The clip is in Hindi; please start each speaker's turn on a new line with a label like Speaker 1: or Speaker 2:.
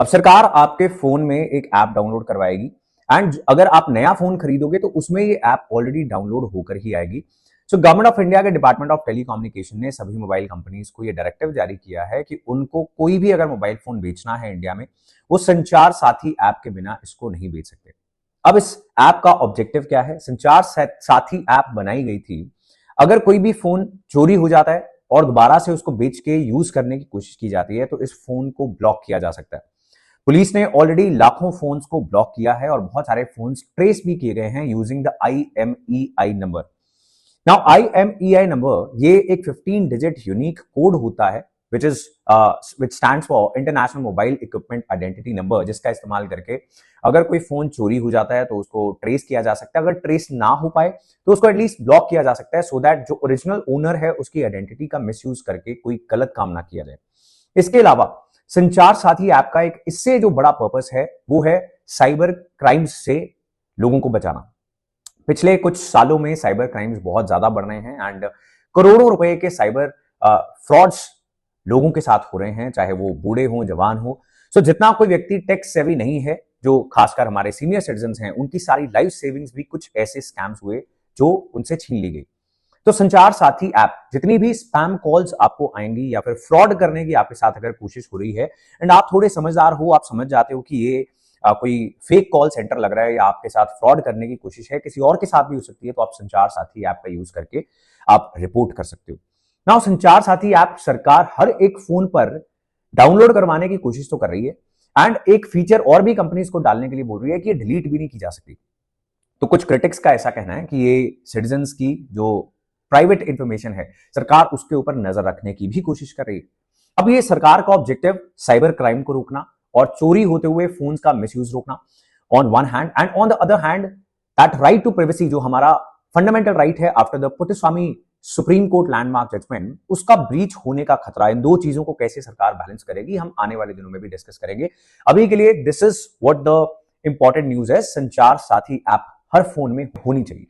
Speaker 1: अब सरकार आपके फोन में एक ऐप डाउनलोड करवाएगी एंड अगर आप नया फोन खरीदोगे तो उसमें ये ऐप ऑलरेडी डाउनलोड होकर ही आएगी। सो गवर्नमेंट ऑफ इंडिया के डिपार्टमेंट ऑफ टेलीकम्युनिकेशन ने सभी मोबाइल कंपनीज को ये डायरेक्टिव जारी किया है कि उनको कोई भी अगर मोबाइल फोन बेचना है इंडिया में, वो संचार साथी ऐप के बिना इसको नहीं बेच सकते। अब इस ऐप का ऑब्जेक्टिव क्या है? संचार साथी ऐप बनाई गई थी, अगर कोई भी फोन चोरी हो जाता है और दोबारा से उसको बेच के यूज करने की कोशिश की जाती है तो इस फोन को ब्लॉक किया जा सकता है। पुलिस ने ऑलरेडी लाखों फोन्स को ब्लॉक किया है और बहुत सारे फोन्स ट्रेस भी किए गए हैं using the IMEI number. Now IMEI number ये एक 15 डिजिट यूनिक कोड होता है which stands for international mobile equipment identity number, जिसका इस्तेमाल करके अगर कोई फोन चोरी हो जाता है तो उसको ट्रेस किया जा सकता है। अगर ट्रेस ना हो पाए तो उसको एटलीस्ट ब्लॉक किया जा सकता है सो दैट जो ओरिजिनल ओनर है उसकी आइडेंटिटी का मिसयूज करके कोई गलत काम ना किया जाए। इसके अलावा संचार साथी ऐप का एक इससे जो बड़ा पर्पस है वो है साइबर क्राइम्स से लोगों को बचाना। पिछले कुछ सालों में साइबर क्राइम्स बहुत ज्यादा बढ़ रहे हैं एंड करोड़ों रुपए के साइबर फ्रॉड्स लोगों के साथ हो रहे हैं, चाहे वो बूढ़े हो जवान हो। सो जितना कोई व्यक्ति टेक सेवी नहीं है, जो खासकर हमारे सीनियर सिटीजन हैं, उनकी सारी लाइफ सेविंग्स भी कुछ ऐसे स्कैम्स हुए जो उनसे छीन ली गई। तो संचार साथी ऐप जितनी भी स्पैम कॉल्स आपको आएंगी या फिर फ्रॉड करने की आपके साथ अगर कोशिश हो रही है एंड आप थोड़े समझदार हो, आप समझ जाते हो कि ये कोई फेक कॉल सेंटर लग रहा है या आपके साथ फ्रॉड करने की कोशिश है, किसी और के साथ भी हो सकती है, तो आप संचार साथी ऐप का यूज करके आप रिपोर्ट कर सकते हो। नाउ संचार साथी ऐप सरकार हर एक फोन पर डाउनलोड करवाने की कोशिश तो कर रही है एंड एक फीचर और भी कंपनीज को डालने के लिए बोल रही है कि ये डिलीट भी नहीं की जा सकती। तो कुछ क्रिटिक्स का ऐसा कहना है कि ये सिटीजन्स की जो प्राइवेट इंफॉर्मेशन है, सरकार उसके ऊपर नजर रखने की भी कोशिश कर रही है। अब ये सरकार का ऑब्जेक्टिव साइबर क्राइम को रोकना और चोरी होते हुए फोन का मिसयूज रोकना on one hand, and on the other hand that right to privacy जो हमारा फंडामेंटल राइट है after the Puttaswamy Supreme Court landmark judgement, उसका ब्रीच होने का खतरा। इन दो चीजों को कैसे सरकार बैलेंस करेगी, हम आने वाले दिनों में भी डिस्कस करेंगे। अभी के लिए this is what the important news है, संचार साथी ऐप हर फोन में होनी चाहिए।